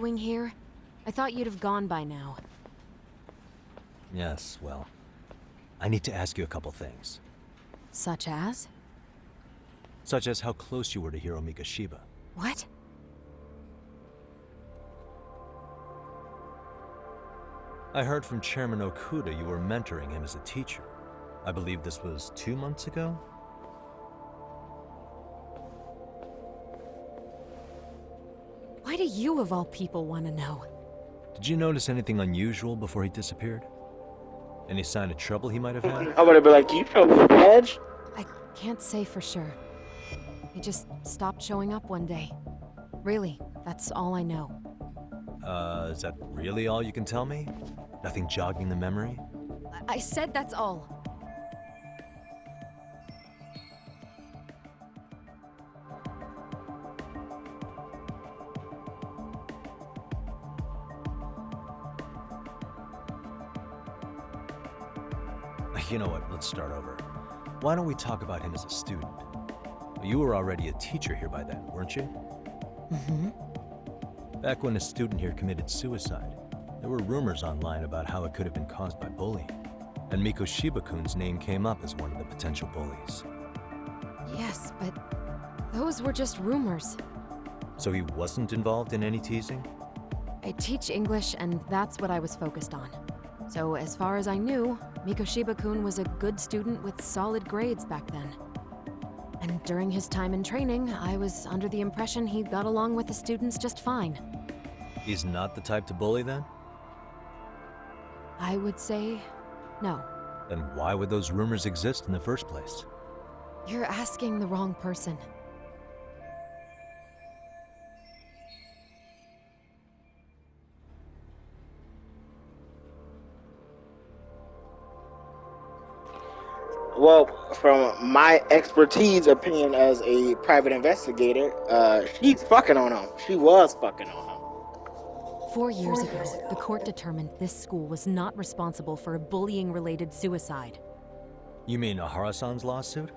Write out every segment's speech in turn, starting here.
doing here? I thought you'd have gone by now. Yes, well, I need to ask you a couple things. Such as? Such as how close you were to Hiro Mikoshiba. What? I heard from Chairman Okuda you were mentoring him as a teacher. I believe this was 2 months ago? Why do you, of all people, want to know? Did you notice anything unusual before he disappeared? Any sign of trouble he might have had? I'm gonna be like, you from Edge? I can't say for sure. He just stopped showing up one day. Really, that's all I know. Is that really all you can tell me? Nothing jogging the memory? I said that's all. You know what, let's start over. Why don't we talk about him as a student? You were already a teacher here by then, weren't you? Mm-hmm. Back when a student here committed suicide, there were rumors online about how it could have been caused by bullying. And Mikoshiba-kun's name came up as one of the potential bullies. Yes, but those were just rumors. So he wasn't involved in any teasing? I teach English, and that's what I was focused on. So as far as I knew, Mikoshiba-kun was a good student with solid grades back then. And during his time in training, I was under the impression he got along with the students just fine. He's not the type to bully then? I would say no. Then why would those rumors exist in the first place? You're asking the wrong person. Well, from my expertise opinion as a private investigator, she's fucking on him. She was fucking on him. 4 years ago, the court determined this school was not responsible for a bullying-related suicide. You mean Ahara-san's lawsuit?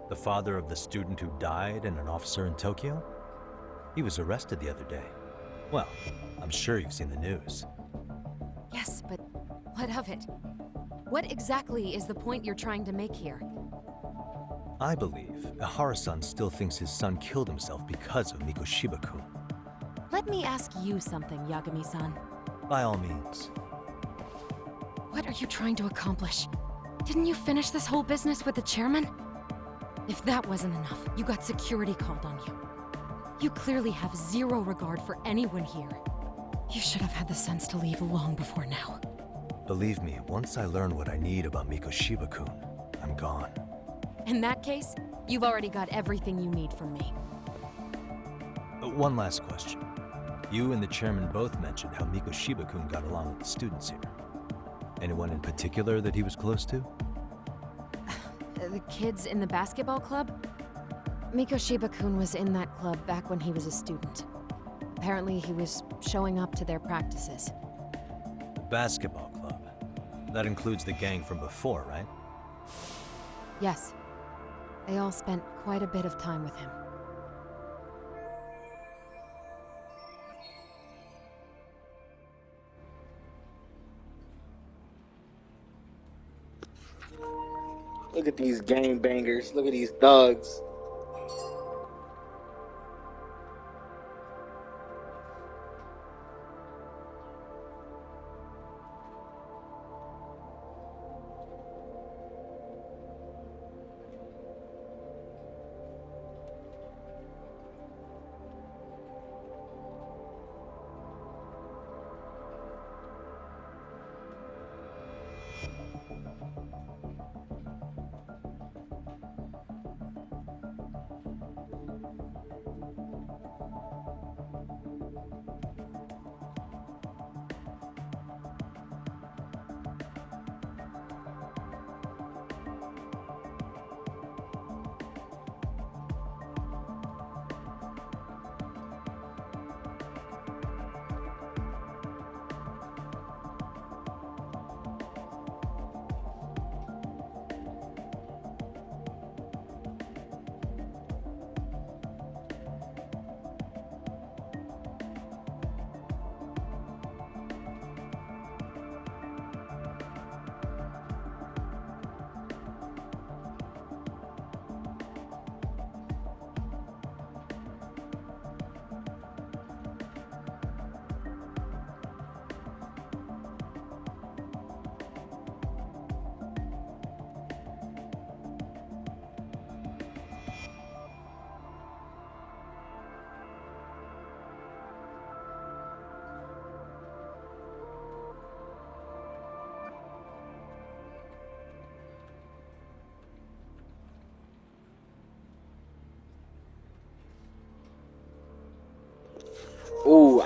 The father of the student who died and an officer in Tokyo? He was arrested the other day. Well, I'm sure you've seen the news. Yes, but what of it? What exactly is the point you're trying to make here? I believe Ahara-san still thinks his son killed himself because of Mikoshiba-kun. Let me ask you something, Yagami-san. By all means. What are you trying to accomplish? Didn't you finish this whole business with the chairman? If that wasn't enough, you got security called on you. You clearly have zero regard for anyone here. You should have had the sense to leave long before now. Believe me, once I learn what I need about Mikoshiba-kun, I'm gone. In that case, you've already got everything you need from me. One last question. You and the chairman both mentioned how Mikoshiba-kun got along with the students here. Anyone in particular that he was close to? The kids in the basketball club? Mikoshiba-kun was in that club back when he was a student. Apparently, he was showing up to their practices. The basketball club. That includes the gang from before, right? Yes. They all spent quite a bit of time with him. Look at these game bangers. Look at these thugs.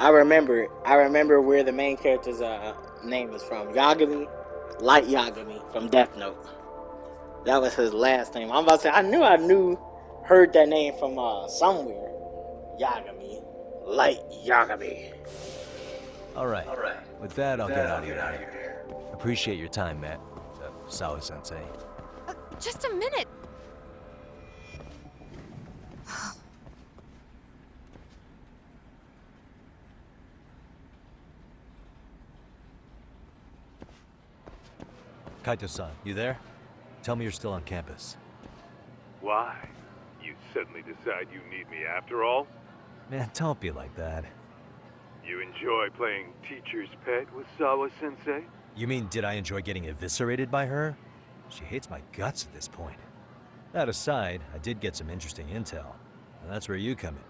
I remember. I remember where the main character's name is from. Yagami, Light Yagami from Death Note. That was his last name. I'm about to say heard that name from somewhere. Yagami, Light Yagami. All right. With that, I'll get out of here. Appreciate your time, Matt. Sawa-sensei. Just a minute. Kaito-san, you there? Tell me you're still on campus. Why? You suddenly decide you need me after all? Man, don't be like that. You enjoy playing teacher's pet with Sawa-sensei? You mean, did I enjoy getting eviscerated by her? She hates my guts at this point. That aside, I did get some interesting intel. And that's where you come in.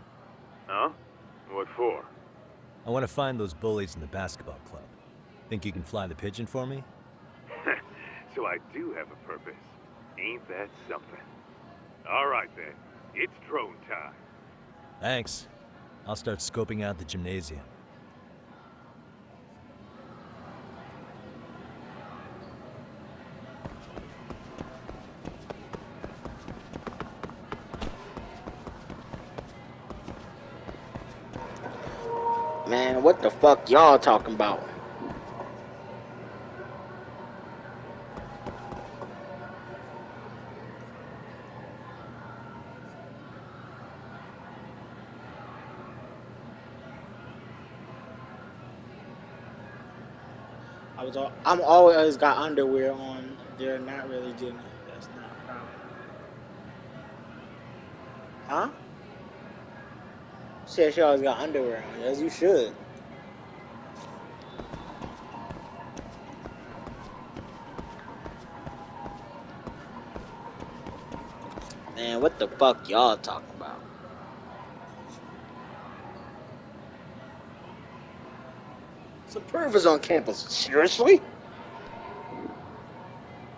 Huh? What for? I want to find those bullies in the basketball club. Think you can fly the pigeon for me? So I do have a purpose. Ain't that something? All right then, it's drone time. Thanks. I'll start scoping out the gymnasium. Man, what the fuck y'all talking about? I'm always got underwear on. They're not really getting it. That's not a problem. Huh? She always got underwear on. As you should. Man, what the fuck y'all talking about? Some pervers on campus. Seriously?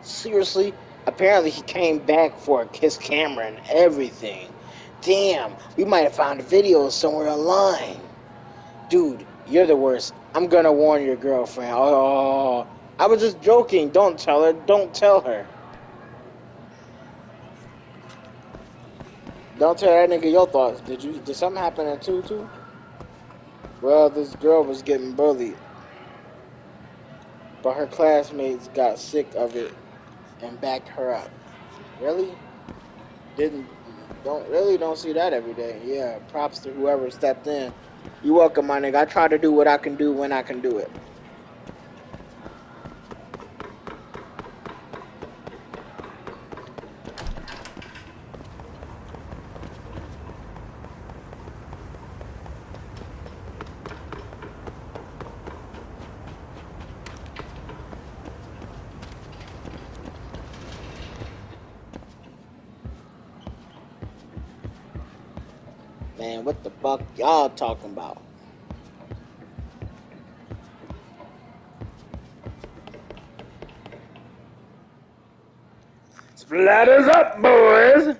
Seriously? Apparently he came back for his camera and everything. Damn, we might have found a video somewhere online. Dude, you're the worst. I'm gonna warn your girlfriend. Oh, I was just joking. Don't tell her. Don't tell her. Don't tell that nigga your thoughts. Did something happen at 2-2? Well, this girl was getting bullied. But her classmates got sick of it and backed her up. Really? Don't see that every day. Yeah, props to whoever stepped in. You welcome, my nigga. I try to do what I can do when I can do it. Man, what the fuck y'all talking about? Splatters up, boys!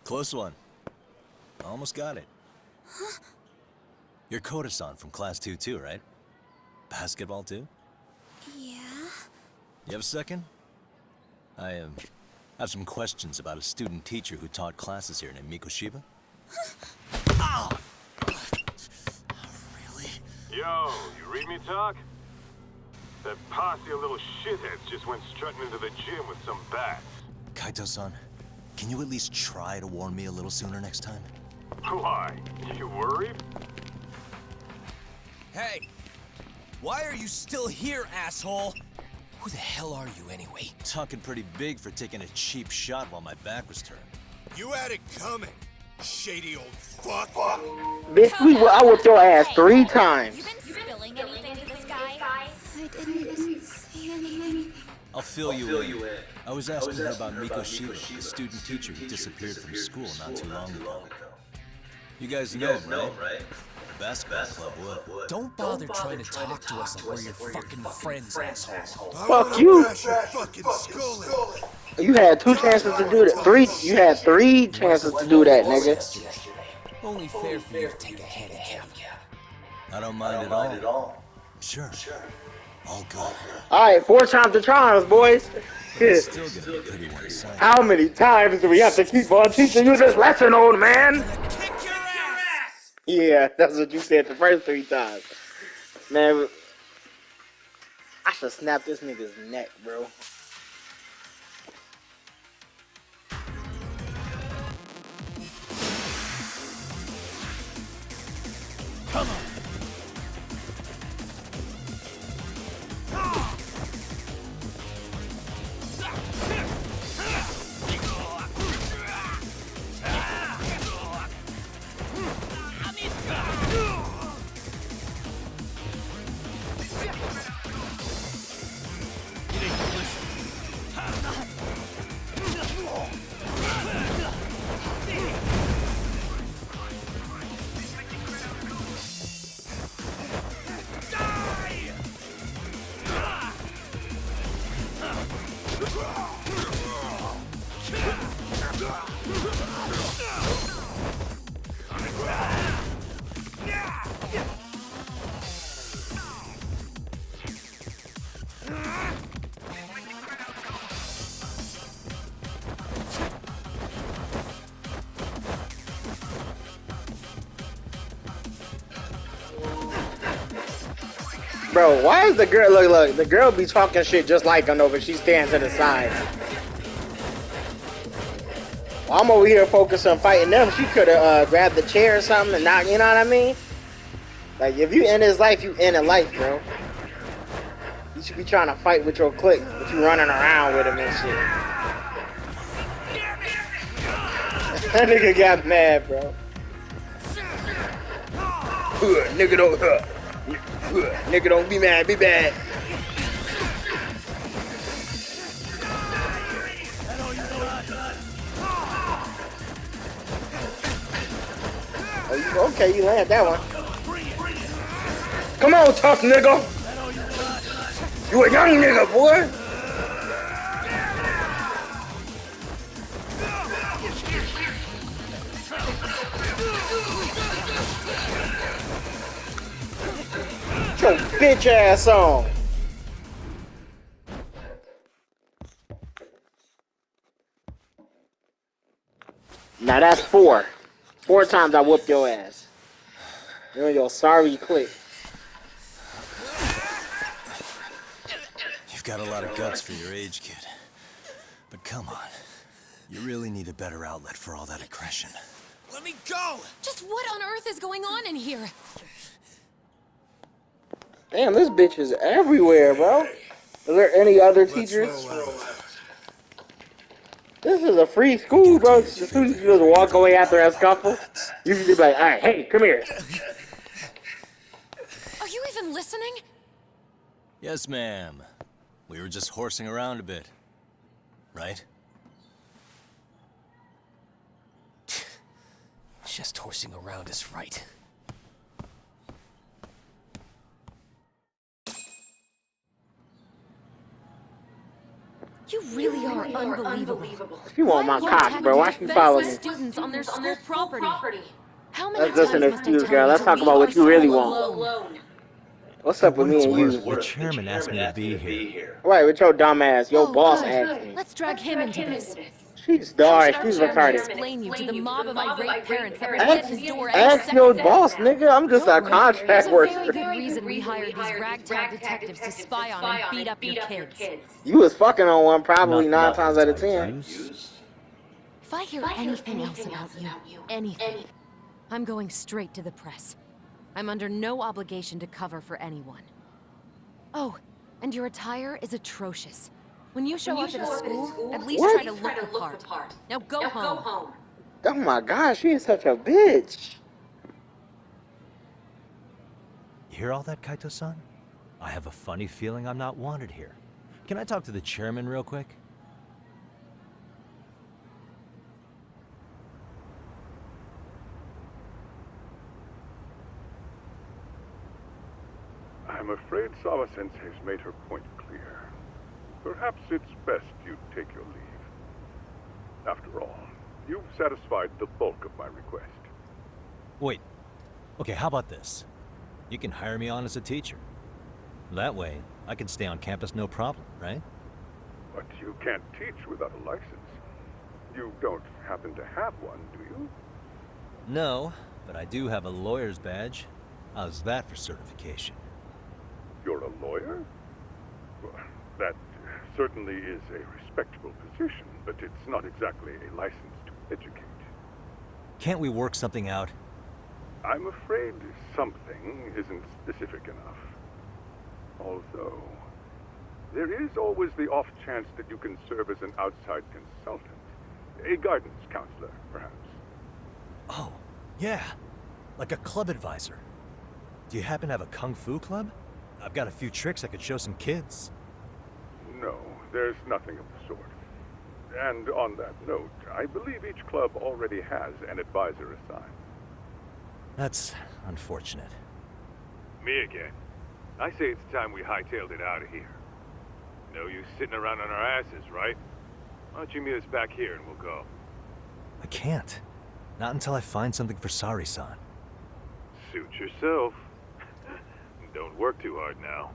Close one. Almost got it. Huh? You're Koda-san from Class 2 too, right? Basketball too? Yeah? You have a second? I have some questions about a student teacher who taught classes here named Mikoshiba. Ow! Really? Yo, you read me talk? That posse of little shitheads just went strutting into the gym with some bats. Kaito-san, can you at least try to warn me a little sooner next time? Why? You worried? Hey! Why are you still here, asshole? Who the hell are you anyway? Talking pretty big for taking a cheap shot while my back was turned. You had it coming, shady old fuck. Bitch, I whipped your ass 3 times. You been spilling anything to this guy? I didn't see anything. I'll fill you in. I was asking her about Miko Shiro, the student teacher who disappeared from school not too long ago. You guys know him, right? The basketball club would. Don't bother trying to talk to us like we're your fucking friends, asshole. Fuck you. Fucking skull in. You had 2 chances to do that. 3. You had 3 chances to do that, nigga. Only fair for you to take a handicap. I don't mind at all. Sure. All good. Alright, 4 times the charms, boys. It's still gonna be pretty one-sided. How many times do we have to keep on teaching you this lesson, old man? Kick your ass! Yeah, that's what you said the first 3 times. Man, I should snap this nigga's neck, bro. Come on. Bro, why is the girl, look, the girl be talking shit just like him over, she stands to the side. While I'm over here focused on fighting them, she could have grabbed the chair or something and knock, you know what I mean? Like, if you end his life, you end a life, bro. You should be trying to fight with your clique, but you running around with him and shit. That nigga got mad, bro. Nigga don't, nigga don't be mad, be bad. Oh, okay, you land that one. Come on, tough nigga. You a young nigga, boy. Get your bitch ass on. Now that's 4. 4 times I whooped your ass. You're in your sorry clique. You've got a lot of guts for your age, kid. But come on. You really need a better outlet for all that aggression. Let me go! Just what on earth is going on in here? Damn, this bitch is everywhere, bro. Are there any other teachers? This is a free school, bro. The students just walk away after a scuffle. You should be like, all right, hey, come here. Are you even listening? Yes, ma'am. We were just horsing around a bit. Right? Just horsing around is right. You really are unbelievable. She want my cock, bro. Why she follow me? Students on their school property. How many Let's listen to times must I excuse, tell girl. you Let's to talk leave about our what you really school want. alone? What's up with me and you? The chairman asked me to be here. Right, with your dumb ass. Your Oh, boss good. asked me. Let's drag him into this. She's How dark. should our She's chairman retarded. explain you to the mob of irate parents that will hit his door every Ask second your now? boss, nigga. I'm just a Don't worry. contract There's a worker. very good reason we hired these ragtag detectives to spy on and beat up your kids. You was fucking on one probably Not 9 times out of 10. If I hear anything else about you, anything, I'm going straight to the press. I'm under no obligation to cover for anyone. Oh, and your attire is atrocious. When you show up at a school, at least What? try to look the part. Now go home. Oh my gosh, she is such a bitch. You hear all that, Kaito-san? I have a funny feeling I'm not wanted here. Can I talk to the chairman real quick? I'm afraid Sawa-sensei's made her point clear. Perhaps it's best you take your leave. After all, you've satisfied the bulk of my request. Wait. Okay, how about this? You can hire me on as a teacher. That way, I can stay on campus no problem, right? But you can't teach without a license. You don't happen to have one, do you? No, but I do have a lawyer's badge. How's that for certification? You're a lawyer? Well, that certainly is a respectable position, but it's not exactly a license to educate. Can't we work something out? I'm afraid something isn't specific enough. Although, there is always the off chance that you can serve as an outside consultant. A guidance counselor, perhaps. Oh, yeah. Like a club advisor. Do you happen to have a kung fu club? I've got a few tricks I could show some kids. No, there's nothing of the sort. And on that note, I believe each club already has an advisor assigned. That's unfortunate. Me again. I say it's time we hightailed it out of here. No use sitting around on our asses, right? Why don't you meet us back here and we'll go? I can't. Not until I find something for Sari-san. Suit yourself. Don't work too hard now.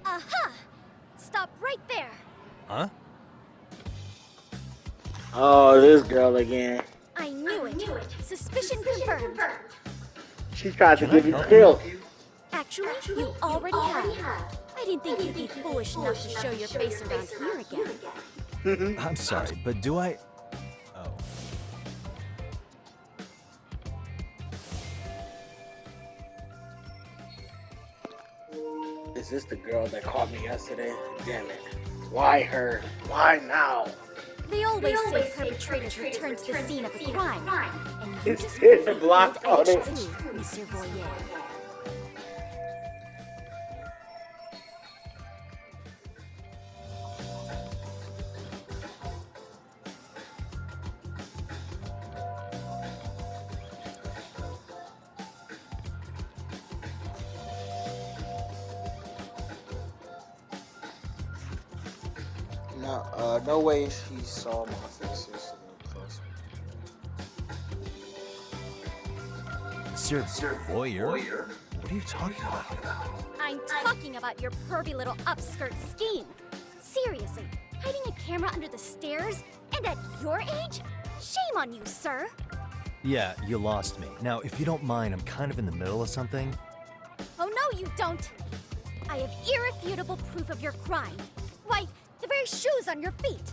Aha! Stop right there. Huh? Oh, this girl again. I knew it. Suspicion confirmed. She tried to Can I give you help killed. Actually, you already have. I didn't think you'd be foolish enough to show your face around here again. I'm sorry, but do I... Oh. Is this the girl that caught me yesterday? Damn it. Why her? Why now? They always say perpetrators return to the scene of a crime. And you It's just hit the block on it. too, Monsieur Boyer. No, no way she saw my face yesterday. Monsieur Boyer? What are you talking about? I'm talking about your pervy little upskirt scheme. Seriously, hiding a camera under the stairs? And at your age? Shame on you, sir. Yeah, you lost me. Now, if you don't mind, I'm kind of in the middle of something. Oh, no, you don't. I have irrefutable proof of your crime. Why, the very shoes on your feet.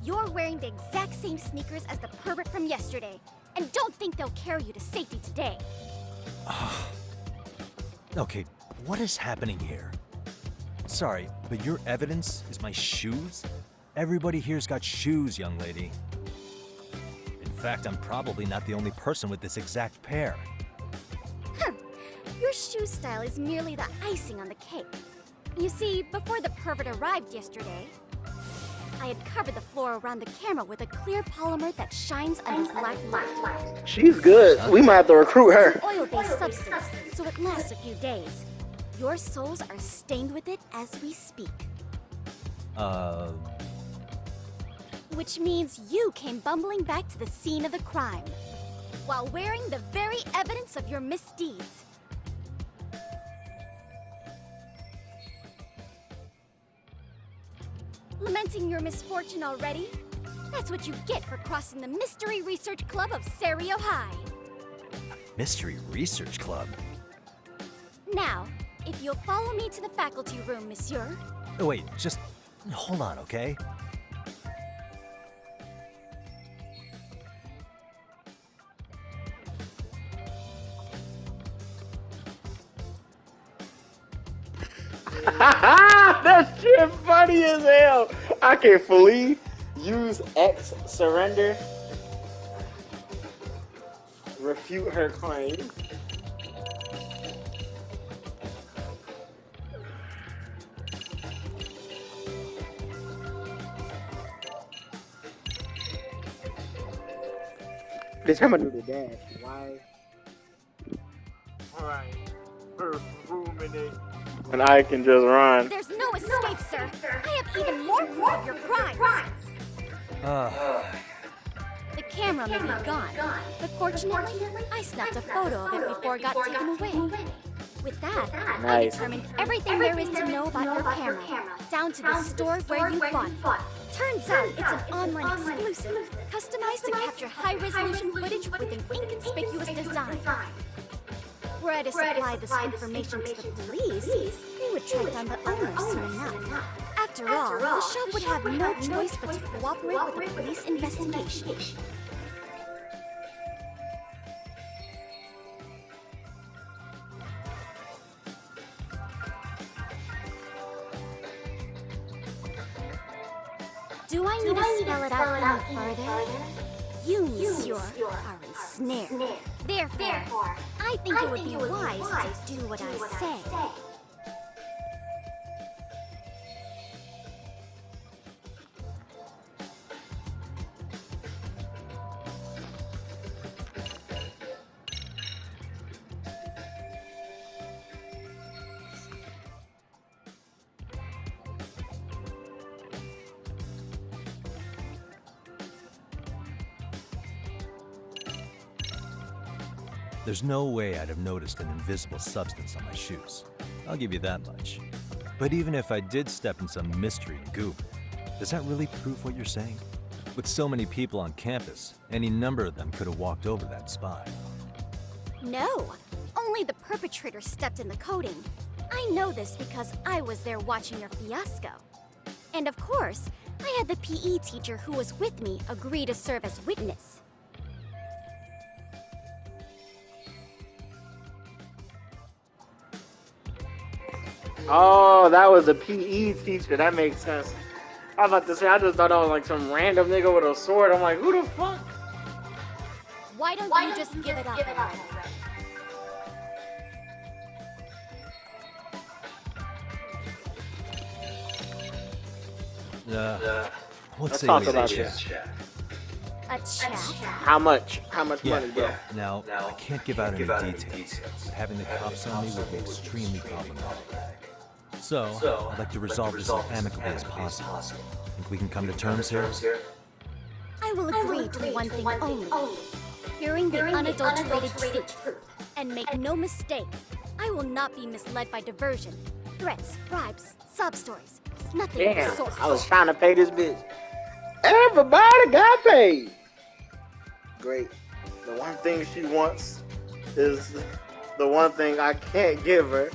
You're wearing the exact same sneakers as the pervert from yesterday. And don't think they'll carry you to safety today. Okay, What is happening here? Sorry, but your evidence is my shoes? Everybody here's got shoes, young lady. In fact, I'm probably not the only person with this exact pair. Your shoe style is merely the icing on the cake. You see, before the pervert arrived yesterday, I had covered the floor around the camera with a clear polymer that shines under black light. She's good. We might have to recruit her. It's an oil-based substance, so it lasts a few days. Your soles are stained with it as we speak. Which means you came bumbling back to the scene of the crime, while wearing the very evidence of your misdeeds. Lamenting your misfortune already? That's what you get for crossing the Mystery Research Club of Serio High. Mystery Research Club? Now, if you'll follow me to the faculty room, monsieur. Oh, wait, just hold on, okay? That shit funny as hell. I can flee, use X, surrender, refute her claim. This time I do the dash. Why? Alright. Ruminate. And I can just run. There's no escape, sir. I have even more proof of your crimes. The camera may be gone, but fortunately, I snapped a photo of it before it got taken away. With that, I Nice. determined everything there is to know about your camera, down to the store where you bought it. Turns out it's an online exclusive, customized to capture high-resolution footage with an inconspicuous design. Were I to supply this information to the police, they would track down the owner soon enough. After all, the shop would have no choice but to cooperate with the police investigation. Do I need to spell it out any further? You, monsieur, are ensnared. Therefore, I think it would be wise to do what I say. There's no way I'd have noticed an invisible substance on my shoes. I'll give you that much. But even if I did step in some mystery goop, does that really prove what you're saying? With so many people on campus, any number of them could have walked over that spy. No, only the perpetrator stepped in the coating. I know this because I was there watching your fiasco. And of course, I had the PE teacher who was with me agree to serve as witness. Oh, that was a PE teacher. That makes sense. I was about to say, I just thought that was like some random nigga with a sword. I'm like, who the fuck? Why don't you just give it up already? Let's Let's say talk we about chat. this. A chat? How much? How much money, bro? Now, I can't give out any details, but having the cops on me would be extremely problematic. So, I'd like to resolve this as amicably as possible. Think we can come to terms here? I will agree to one thing only. Hearing the unadulterated truth. And make no mistake, I will not be misled by diversion, threats, bribes, sob stories. Nothing of the Damn, sort. I was trying to pay this bitch. Everybody got paid. Great. The one thing she wants is the one thing I can't give her.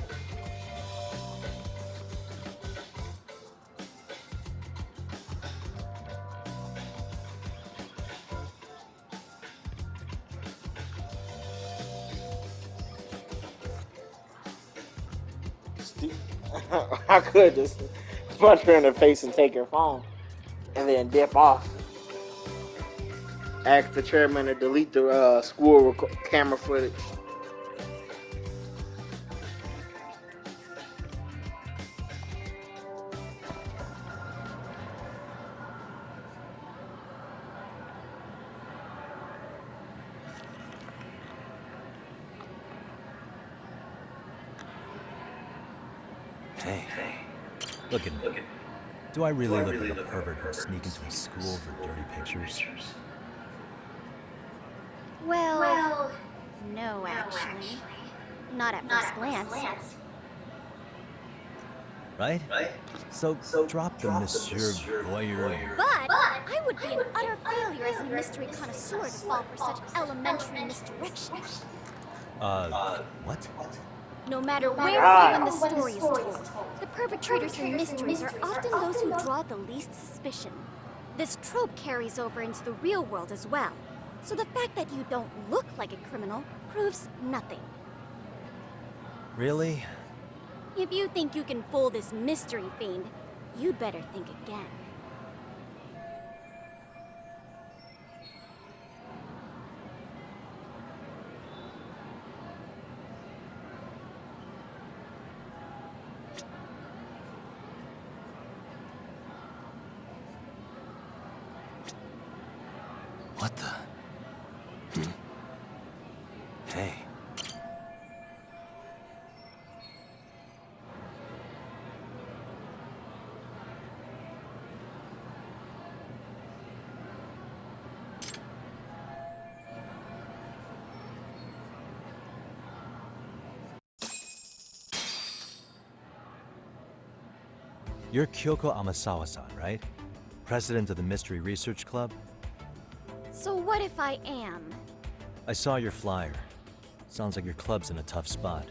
I could just punch her in the face and take her phone, and then dip off. Ask the chairman to delete the school camera footage. Hey, look at me. Do I really look like a pervert who'd sneak into a school for dirty pictures? Well, no, actually. Not at first glance. Right? So drop the Monsieur Voyeur and... But I would be an utter failure as a mystery connoisseur to fall for such elementary misdirection. What? No matter where or when the story is told, the perpetrators in mysteries are often those who draw the least suspicion. This trope carries over into the real world as well, so the fact that you don't look like a criminal proves nothing. Really? If you think you can fool this mystery fiend, you'd better think again. What the? Hey. You're Kyoko Amasawa-san, right? President of the Mystery Research Club? So what if I am? I saw your flyer. Sounds like your club's in a tough spot.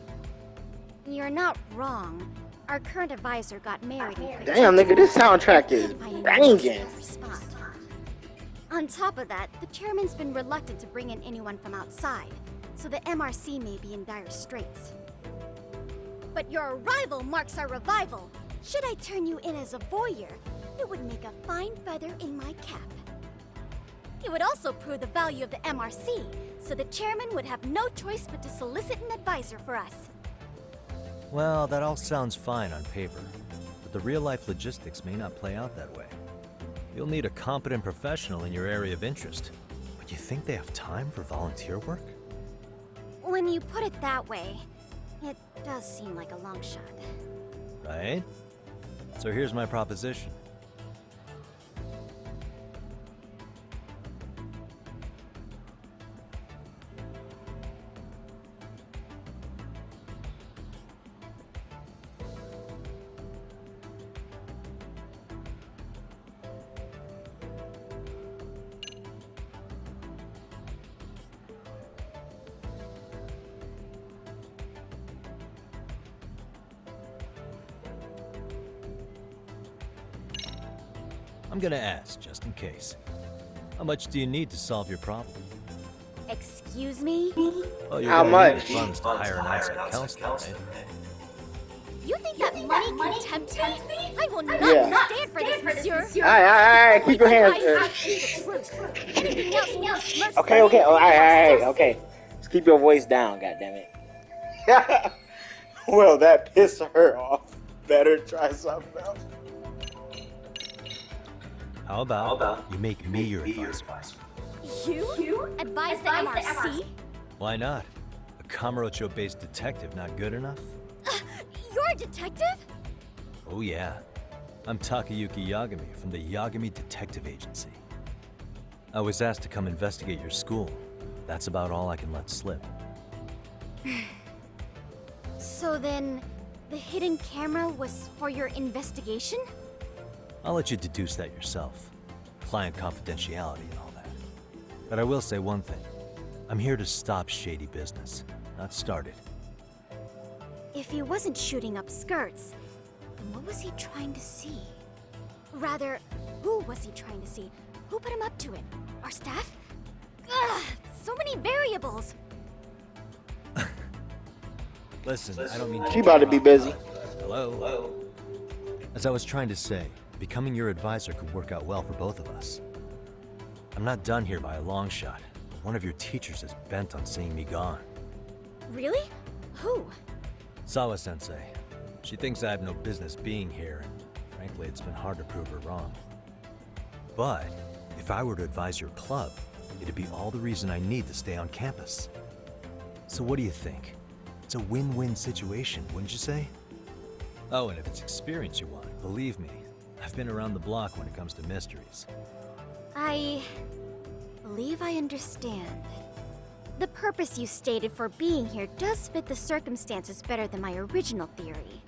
You're not wrong. Our current advisor got married in Damn, nigga, this soundtrack is banging. Spot. On top of that, the chairman's been reluctant to bring in anyone from outside, so the MRC may be in dire straits. But your arrival marks our revival. Should I turn you in as a voyeur, it would make a fine feather in my cap. It would also prove the value of the MRC, so the chairman would have no choice but to solicit an advisor for us. Well, that all sounds fine on paper, but the real-life logistics may not play out that way. You'll need a competent professional in your area of interest. But you think they have time for volunteer work? When you put it that way, it does seem like a long shot. Right? So here's my proposition. I'm gonna ask, just in case. How much do you need to solve your problem? Excuse me? Well, you're How gonna much? need the funds to hire an outside counselor, right? You think that money can tempt me? I will not Yeah. stand for this, monsieur. Alright, keep your hands there. I speak the truth. Anything else will be smirched Okay, by okay, me. alright, okay. Just keep your voice down, goddammit. Well, that pissed her off. Better try something else. How about you make me your advisor? You? Advise the MRC? Why not? A Kamurocho-based detective not good enough? You're a detective? Oh yeah. I'm Takayuki Yagami from the Yagami Detective Agency. I was asked to come investigate your school. That's about all I can let slip. So then, the hidden camera was for your investigation? I'll let you deduce that yourself. Client confidentiality and all that. But I will say one thing. I'm here to stop shady business, not start it. If he wasn't shooting up skirts, then what was he trying to see? Rather, who was he trying to see? Who put him up to it? Our staff? Ugh, so many variables. Listen, I don't mean to... She about to be busy. Hello? As I was trying to say, becoming your advisor could work out well for both of us. I'm not done here by a long shot. One of your teachers is bent on seeing me gone. Really? Who? Sawa-sensei. She thinks I have no business being here, and frankly, it's been hard to prove her wrong. But if I were to advise your club, it'd be all the reason I need to stay on campus. So what do you think? It's a win-win situation, wouldn't you say? Oh, and if it's experience you want, believe me, I've been around the block when it comes to mysteries. I believe I understand. The purpose you stated for being here does fit the circumstances better than my original theory.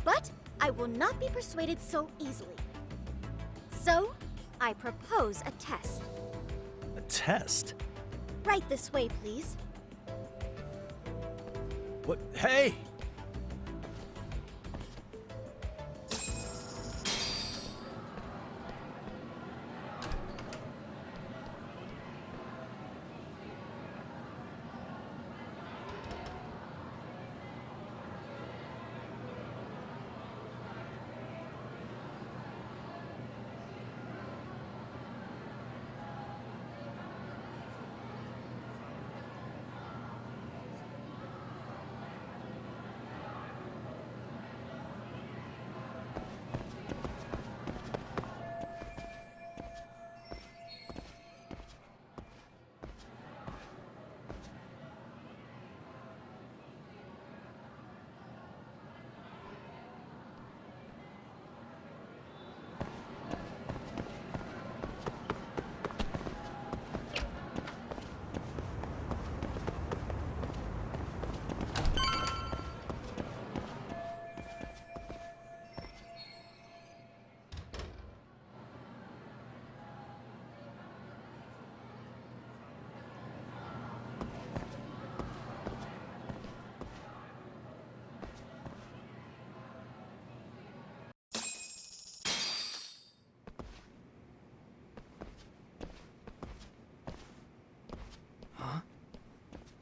But I will not be persuaded so easily. So, I propose a test. A test? Right this way, please. What? Hey!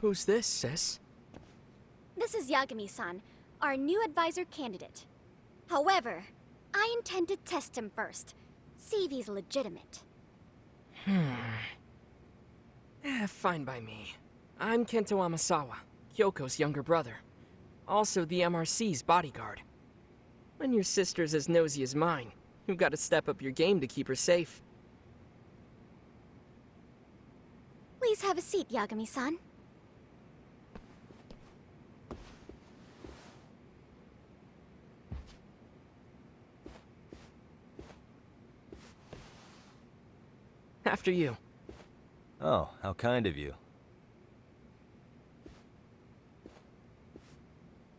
Who's this, sis? This is Yagami-san, our new advisor candidate. However, I intend to test him first. See if he's legitimate. Fine by me. I'm Kento Amasawa, Kyoko's younger brother. Also the MRC's bodyguard. When your sister's as nosy as mine, you've got to step up your game to keep her safe. Please have a seat, Yagami-san. After you. Oh, how kind of you.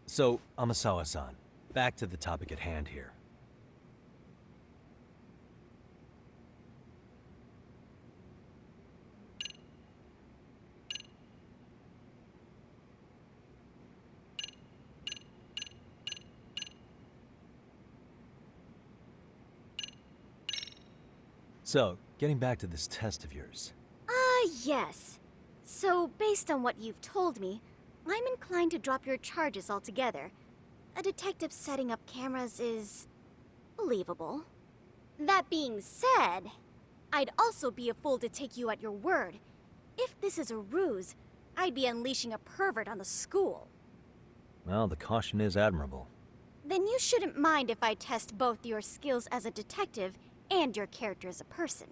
So, Amasawa-san, back to the topic at hand here. So, getting back to this test of yours. Yes. So, based on what you've told me, I'm inclined to drop your charges altogether. A detective setting up cameras is believable. That being said, I'd also be a fool to take you at your word. If this is a ruse, I'd be unleashing a pervert on the school. Well, the caution is admirable. Then you shouldn't mind if I test both your skills as a detective and your character as a person.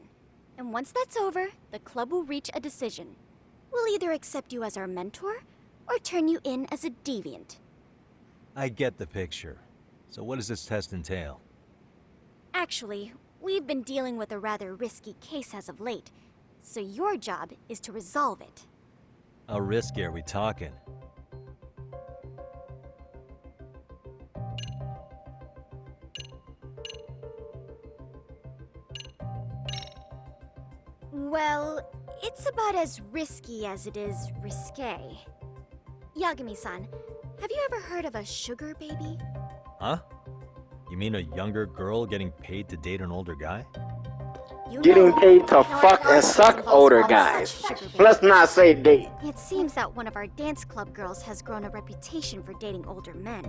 And once that's over, the club will reach a decision. We'll either accept you as our mentor, or turn you in as a deviant. I get the picture. So what does this test entail? Actually, we've been dealing with a rather risky case as of late, so your job is to resolve it. How risky are we talking? Well, it's about as risky as it is risque. Yagami-san, have you ever heard of a sugar baby? Huh? You mean a younger girl getting paid to date an older guy? You Getting know, paid to our fuck and process suck involves older all guys. such sugar Let's babies. not say date. It seems that one of our dance club girls has grown a reputation for dating older men.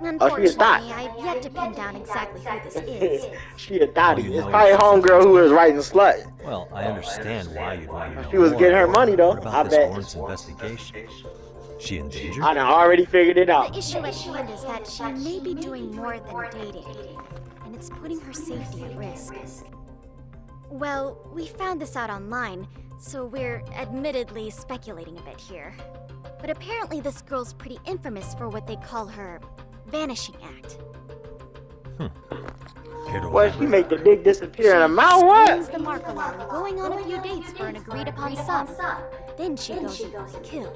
Unfortunately, I've yet to pin down exactly who this is. She a thotty. you It's know probably she's a homegirl who was writing slut. Well, I understand why you'd want to know She was more, getting her but money, though, What about I this bet. warrant's investigation? She in danger? I done already figured it The out. issue at hand is that she may be doing more than dating, and it's putting her safety at risk. Well, we found this out online, so we're admittedly speculating a bit here. But apparently this girl's pretty infamous for what they call her vanishing act. Care to Well, she elaborate? make the dick disappear in her mouth. Brings What? the mark along, going on a few dates for an agreed upon sum. Then she goes and kill.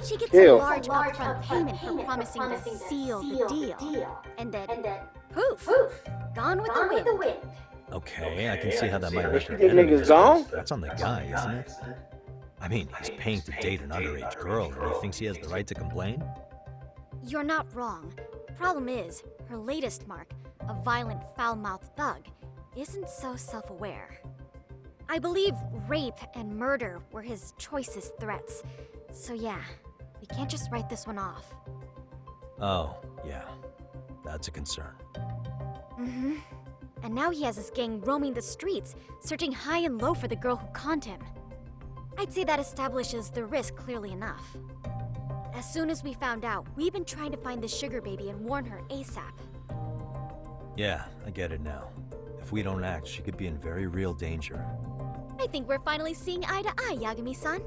She gets a Kill. large upfront payment for promising to seal the deal. And then, poof, gone with the wind. Okay, I can see how that might make her This nigga's enemies, gone? but that's on the guy, isn't it? I mean, he's paying to date an underage girl, and he thinks he has the right to complain? You're not wrong. Problem is, her latest mark, a violent, foul-mouthed thug, isn't so self-aware. I believe rape and murder were his choicest threats. So yeah, we can't just write this one off. Oh, yeah. That's a concern. Mm-hmm. And now he has his gang roaming the streets, searching high and low for the girl who conned him. I'd say that establishes the risk clearly enough. As soon as we found out, we've been trying to find the sugar baby and warn her ASAP. Yeah, I get it now. If we don't act, she could be in very real danger. I think we're finally seeing eye to eye, Yagami-san.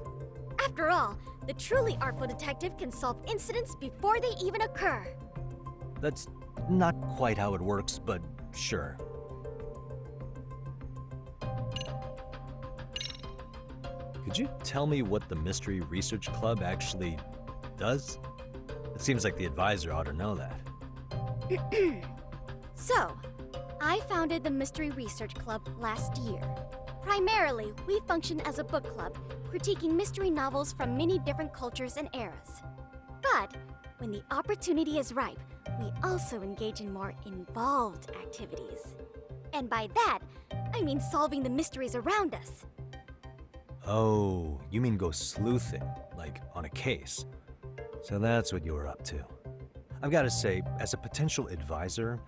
After all, the truly artful detective can solve incidents before they even occur. That's not quite how it works, but sure. Could you tell me what the Mystery Research Club actually does? It seems like the advisor ought to know that. So, I founded the Mystery Research Club last year. Primarily, we function as a book club, critiquing mystery novels from many different cultures and eras. But, when the opportunity is ripe, we also engage in more involved activities. And by that, I mean solving the mysteries around us. Oh, you mean go sleuthing, like on a case. So that's what you were up to. I've got to say, as a potential advisor,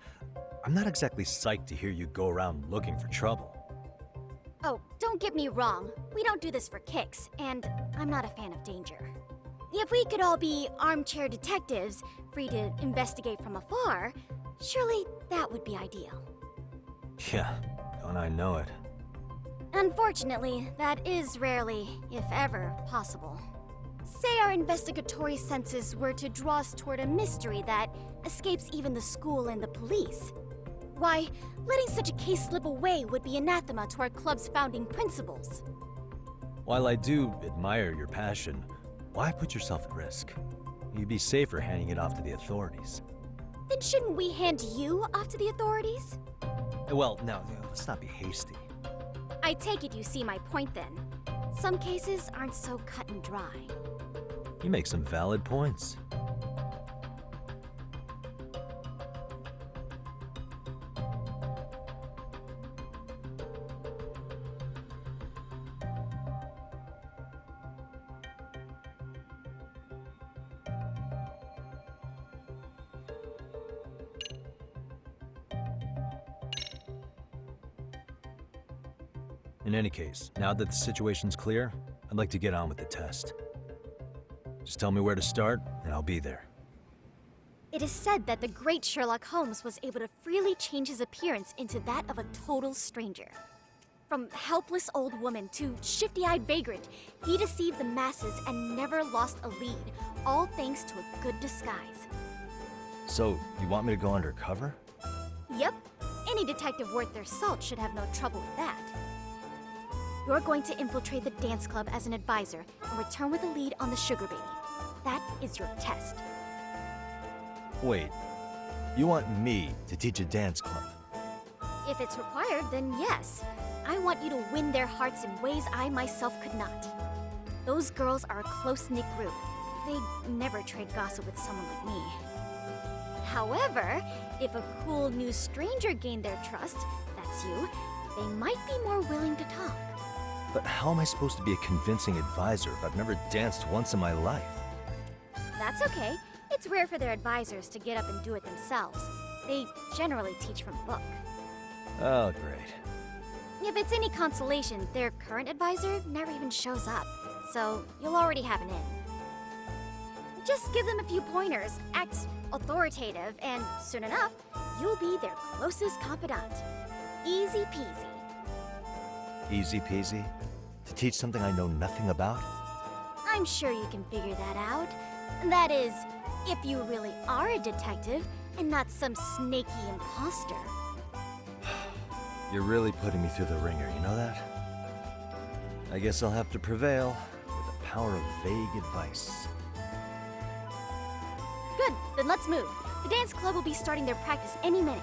I'm not exactly psyched to hear you go around looking for trouble. Oh, don't get me wrong. We don't do this for kicks, and I'm not a fan of danger. If we could all be armchair detectives, free to investigate from afar, surely that would be ideal. Yeah, don't I know it. Unfortunately, that is rarely, if ever, possible. Say our investigatory senses were to draw us toward a mystery that escapes even the school and the police. Why, letting such a case slip away would be anathema to our club's founding principles. While I do admire your passion, why put yourself at risk? You'd be safer handing it off to the authorities. Then shouldn't we hand you off to the authorities? Well, now, let's not be hasty. I take it you see my point then. Some cases aren't so cut and dry. You make some valid points. In any case, now that the situation's clear, I'd like to get on with the test. Just tell me where to start, and I'll be there. It is said that the great Sherlock Holmes was able to freely change his appearance into that of a total stranger. From helpless old woman to shifty-eyed vagrant, he deceived the masses and never lost a lead, all thanks to a good disguise. So, you want me to go undercover? Yep, any detective worth their salt should have no trouble with that. You're going to infiltrate the dance club as an advisor and return with a lead on the sugar baby. That is your test. Wait, you want me to teach a dance club? If it's required, then yes. I want you to win their hearts in ways I myself could not. Those girls are a close-knit group. They'd never trade gossip with someone like me. However, if a cool new stranger gained their trust, that's you, they might be more willing to talk. But how am I supposed to be a convincing advisor if I've never danced once in my life? That's okay. It's rare for their advisors to get up and do it themselves. They generally teach from book. Oh, great. If it's any consolation, their current advisor never even shows up, so you'll already have an in. Just give them a few pointers, act authoritative, and soon enough, you'll be their closest confidant. Easy peasy. Easy peasy? To teach something I know nothing about? I'm sure you can figure that out. That is, if you really are a detective and not some snaky imposter. You're really putting me through the ringer, you know that? I guess I'll have to prevail with the power of vague advice. Good, then let's move. The dance club will be starting their practice any minute.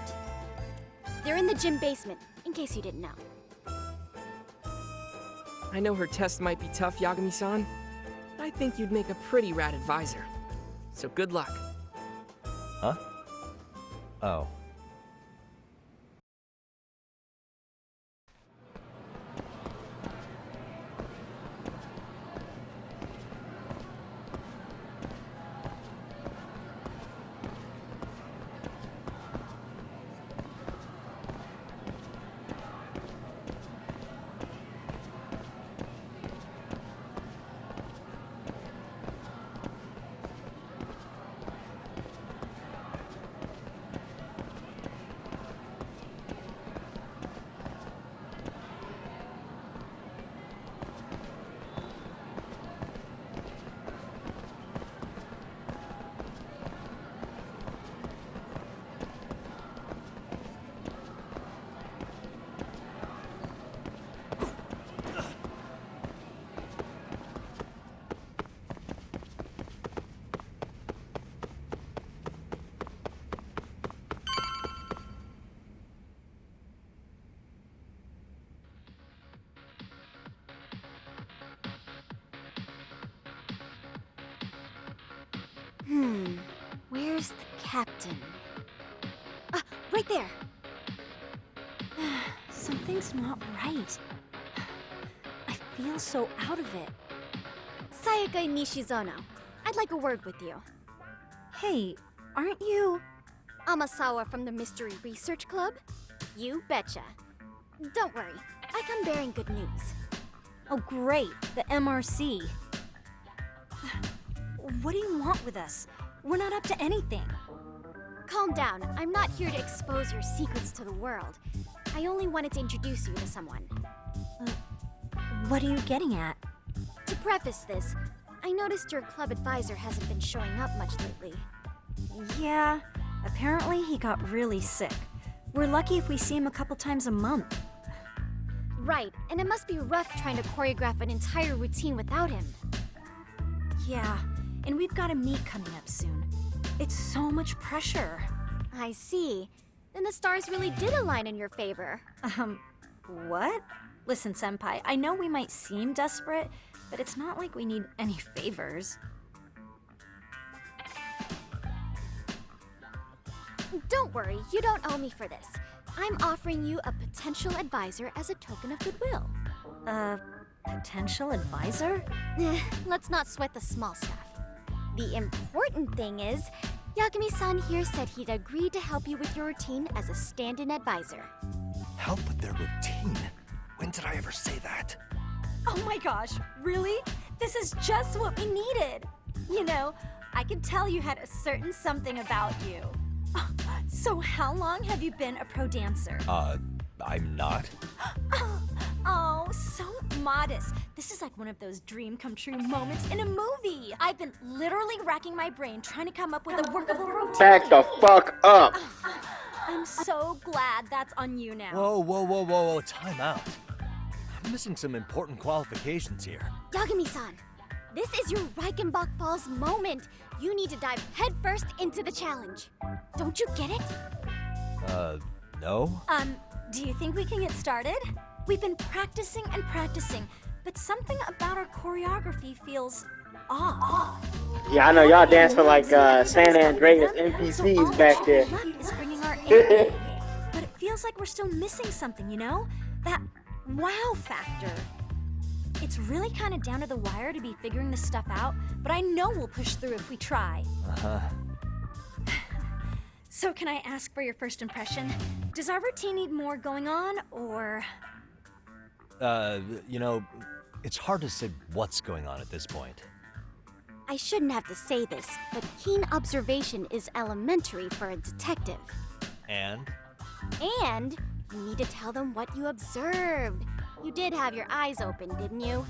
They're in the gym basement, in case you didn't know. I know her test might be tough, Yagami-san. I think you'd make a pretty rad advisor. So good luck. Huh? Oh. Where's the captain? Ah, right there! Something's not right. I feel so out of it. Sayaka Nishizono, I'd like a word with you. Hey, aren't you... Amasawa from the Mystery Research Club? You betcha. Don't worry, I come bearing good news. Oh great, the MRC. What do you want with us? We're not up to anything. Calm down, I'm not here to expose your secrets to the world. I only wanted to introduce you to someone. What are you getting at? To preface this, I noticed your club advisor hasn't been showing up much lately. Yeah, apparently he got really sick. We're lucky if we see him a couple times a month. Right, and it must be rough trying to choreograph an entire routine without him. Yeah, and we've got a meet coming up soon. It's so much pressure. I see. Then the stars really did align in your favor. What? Listen, Senpai, I know we might seem desperate, but it's not like we need any favors. Don't worry, you don't owe me for this. I'm offering you a potential advisor as a token of goodwill. Potential advisor? Let's not sweat the small stuff. The important thing is, Yagami-san here said he'd agreed to help you with your routine as a stand-in advisor. Help with their routine? When did I ever say that? Oh my gosh, really? This is just what we needed. You know, I could tell you had a certain something about you. So how long have you been a pro dancer? I'm not? Oh, so modest. This is like one of those dream come true moments in a movie. I've been literally racking my brain trying to come up with a workable routine. Back the fuck up! I'm so glad that's on you now. Whoa, time out. I'm missing some important qualifications here. Yagami-san, this is your Reichenbach Falls moment. You need to dive headfirst into the challenge. Don't you get it? No? Do you think we can get started? We've been practicing and practicing, but something about our choreography feels off. Yeah, I know y'all dancing like San Andreas NPCs back there. Left is bringing our air. But it feels like we're still missing something, you know? that wow factor. It's really kind of down to the wire to be figuring this stuff out, but I know we'll push through if we try. Uh-huh. So can I ask for your first impression? Does our routine need more going on, or... You know, it's hard to say what's going on at this point. I shouldn't have to say this, but keen observation is elementary for a detective. And? And you need to tell them what you observed. You did have your eyes open, didn't you?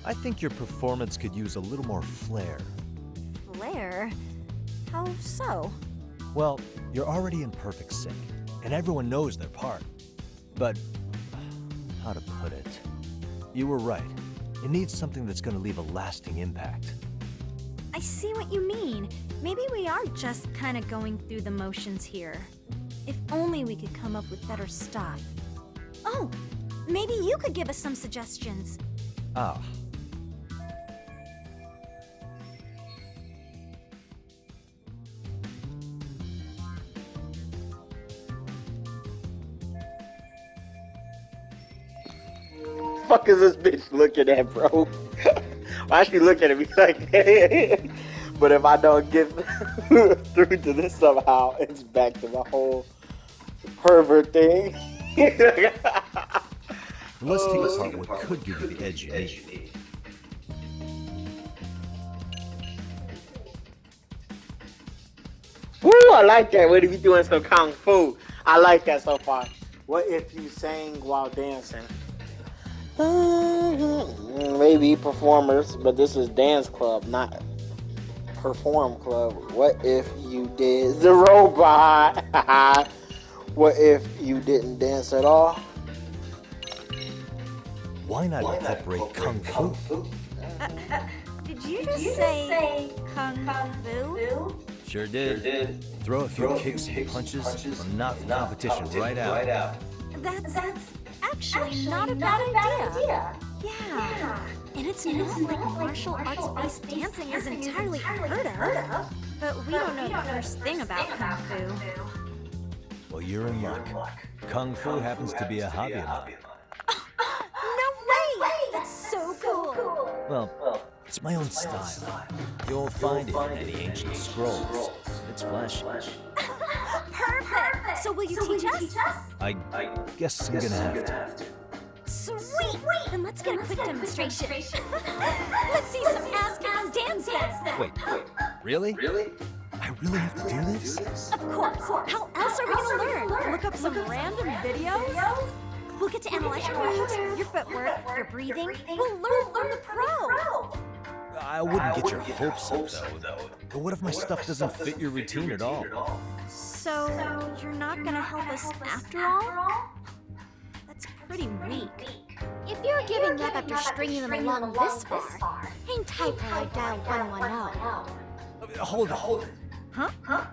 I think your performance could use a little more flair. Blair? How so? Well, you're already in perfect sync, and everyone knows their part. But, how to put it? You were right. It needs something that's gonna leave a lasting impact. I see what you mean. Maybe we are just kind of going through the motions here. If only we could come up with better stuff. Oh, maybe you could give us some suggestions. Ah. Fuck is this bitch looking at, bro? Why she looking at me like that? But if I don't get through to this somehow, it's back to my whole pervert thing. Let's take apart what could give you the edge you need. Woo, I like that. What if you doing some kung fu? I like that so far. What if you sang while dancing? Maybe performers, but this is dance club, not perform club. What if you did the robot? What if you didn't dance at all? Why not incorporate kung fu? Did you just say kung fu? Sure did. Throw a few kicks and punches, and knock the competition right out. That's actually not a bad idea. Yeah. And it's not like martial arts-based dancing is entirely unheard of. But we don't know the first thing about kung fu. Well, you're in luck. Kung fu happens to be a hobby of mine. No way! That's so cool. Well, it's my own style. You'll find it in any ancient scrolls. It's flashy. Perfect! So will you teach us? I guess I'm gonna have to. Sweet! Then let's get a quick demonstration. Let's see some ass-kicking dancing. Wait, really? I really have to do this? Of course. How else are we gonna learn? Look up some random videos? We'll get to analyze your moves, your footwork, your breathing. We'll learn from the pro. I wouldn't get your hopes up, though. But what if my stuff doesn't fit your routine at all? So, you're not gonna help us after all? That's pretty weak. If you're giving up after stringing them along this far, hang tight while I dial 110. Hold on. Huh?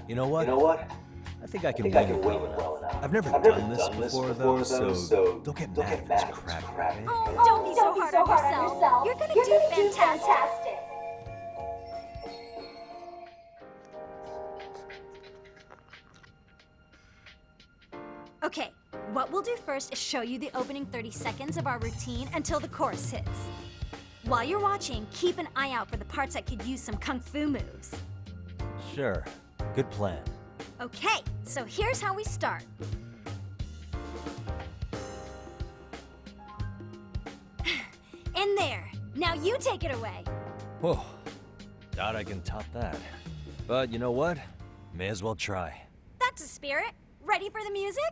You know what? I think I can wing it well enough. I've never done this before, though, so don't get mad if it's crappy, okay? Oh, don't be so hard on yourself. You're gonna do fantastic. Okay, what we'll do first is show you the opening 30 seconds of our routine until the chorus hits. While you're watching, keep an eye out for the parts that could use some kung fu moves. Sure. Good plan. Okay, so here's how we start. In there. Now you take it away. Whoa. Doubt I can top that. But you know what? May as well try. That's a spirit. Ready for the music?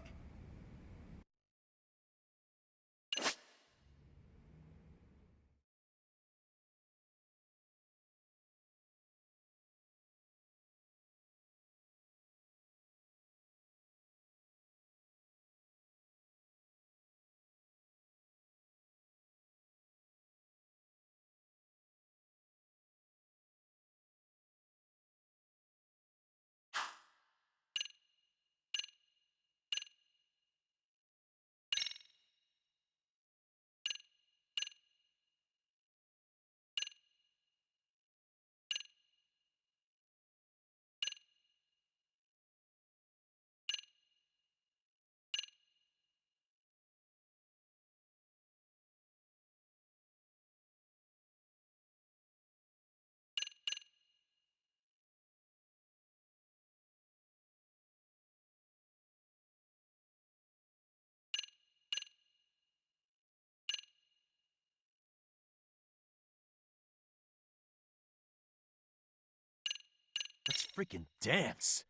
Let's freaking dance.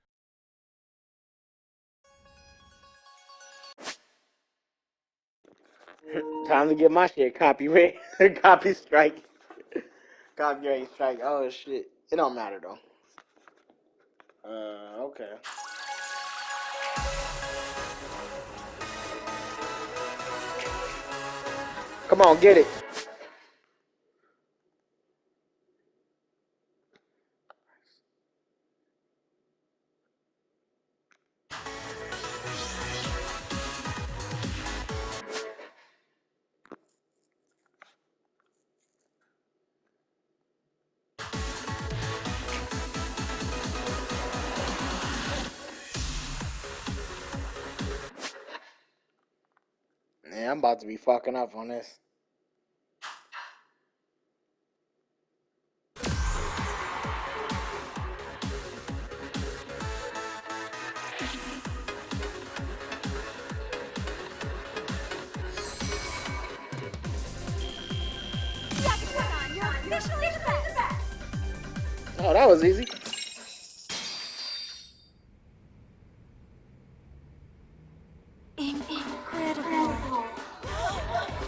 Time to get my shit copyright. Copy strike. Copyright strike. Oh shit. It don't matter though. Okay. Come on, get it. Man, I'm about to be fucking up on this. Yakuza-san, you're officially the best. Oh, that was easy. Incredible.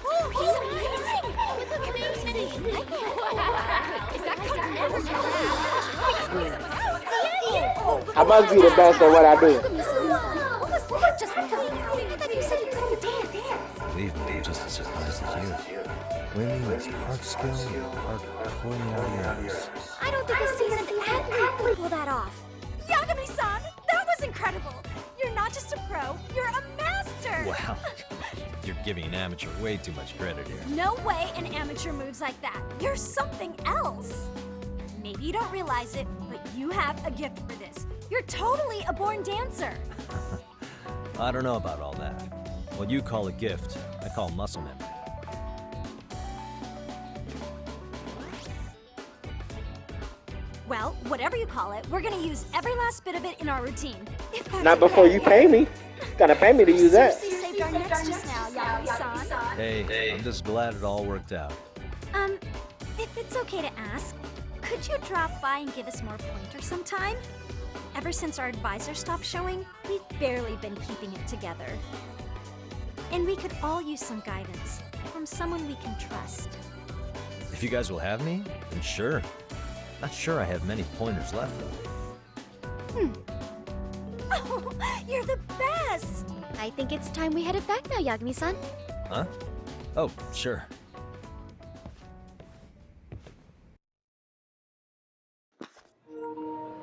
Oh, he's amazing. You look amazing. Is that kind of never I must be the best at what I do. What was that just now? I thought you said you couldn't dance. Believe me, I'm just as surprised as you. Winning is part skill and part pulling out your ears. I don't think a seasoned athlete could pull that off. Yagami-san, that was incredible. You're not just a pro, you're a master. Wow. You're giving an amateur way too much credit here. No way an amateur moves like that. You're something else. Maybe you don't realize it, but you have a gift for this. You're totally a born dancer. I don't know about all that. What you call a gift, I call muscle memory. Well, whatever you call it, we're gonna use every last bit of it in our routine. If that's Not before okay. you pay me. Gotta pay me to use that. Seriously saved our necks just now, Yagami-san. Hey, I'm just glad it all worked out. If it's okay to ask, could you drop by and give us more pointers sometime? Ever since our advisor stopped showing, we've barely been keeping it together. And we could all use some guidance from someone we can trust. If you guys will have me, then sure. Not sure I have many pointers left, though. Oh, you're the best! I think it's time we headed back now, Yagami-san. Huh? Oh, sure.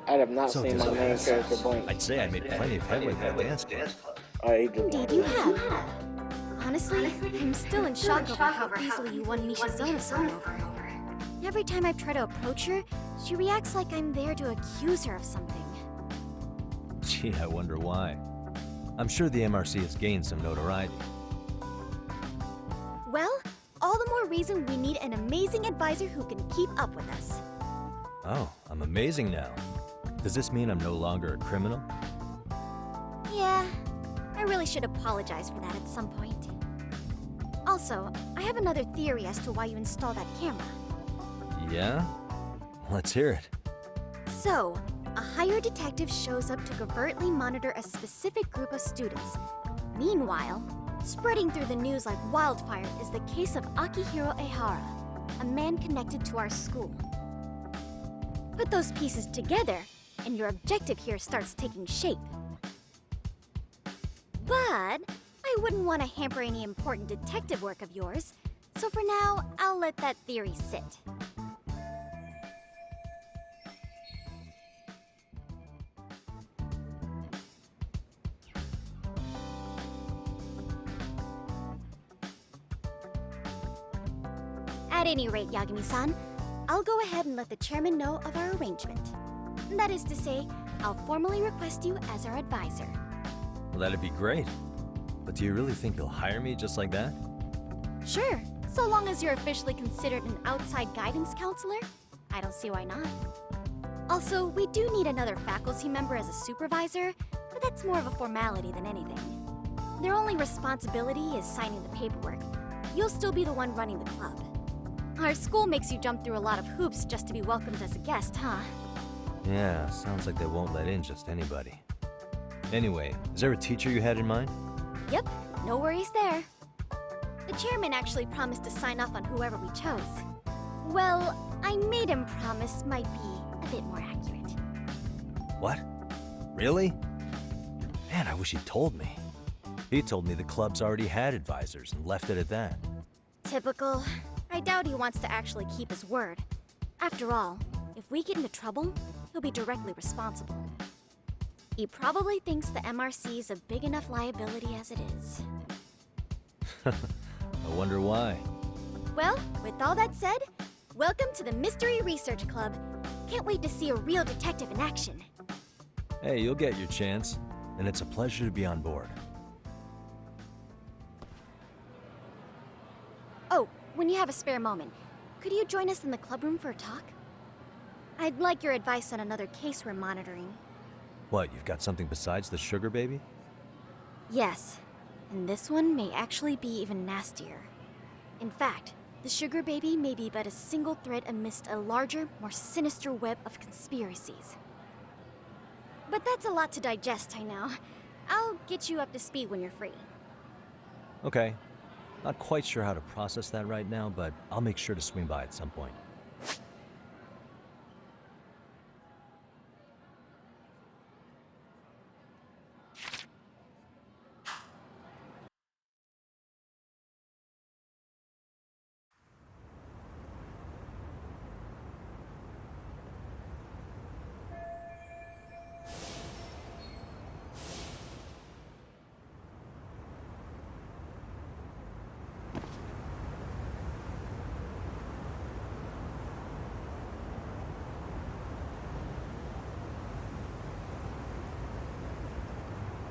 I have not So seen my main character blink. I'd say I made plenty of headway with that dance club. Oh, he just Indeed you have. Honestly, I'm still in shock over how easily you won Nishizono-san over. Every time I try to approach her, she reacts like I'm there to accuse her of something. Gee, I wonder why. I'm sure the MRC has gained some notoriety. Well, all the more reason we need an amazing advisor who can keep up with us. Oh, I'm amazing now. Does this mean I'm no longer a criminal? Yeah, I really should apologize for that at some point. Also, I have another theory as to why you installed that camera. Yeah? Let's hear it. So, a hired detective shows up to covertly monitor a specific group of students. Meanwhile, spreading through the news like wildfire is the case of Akihiro Ehara, a man connected to our school. Put those pieces together, and your objective here starts taking shape. But I wouldn't want to hamper any important detective work of yours, so for now, I'll let that theory sit. At any rate, Yagami-san, I'll go ahead and let the chairman know of our arrangement. That is to say, I'll formally request you as our advisor. Well, that'd be great. But do you really think you'll hire me just like that? Sure, so long as you're officially considered an outside guidance counselor, I don't see why not. Also, we do need another faculty member as a supervisor, but that's more of a formality than anything. Their only responsibility is signing the paperwork. You'll still be the one running the club. Our school makes you jump through a lot of hoops just to be welcomed as a guest, huh? Yeah, sounds like they won't let in just anybody. Anyway, is there a teacher you had in mind? Yep, no worries there. The chairman actually promised to sign off on whoever we chose. Well, I made him promise might be a bit more accurate. What? Really? Man, I wish he'd told me. He told me the club's already had advisors and left it at that. Typical. I doubt he wants to actually keep his word. After all, if we get into trouble, he'll be directly responsible. He probably thinks the MRC is a big enough liability as it is. I wonder why. Well, with all that said, welcome to the Mystery Research Club. Can't wait to see a real detective in action. Hey, you'll get your chance, and it's a pleasure to be on board. Oh, when you have a spare moment, could you join us in the club room for a talk? I'd like your advice on another case we're monitoring. What, you've got something besides the sugar baby? Yes, and this one may actually be even nastier. In fact, the sugar baby may be but a single thread amidst a larger, more sinister web of conspiracies. But that's a lot to digest, I know. I'll get you up to speed when you're free. Okay. Not quite sure how to process that right now, but I'll make sure to swing by at some point.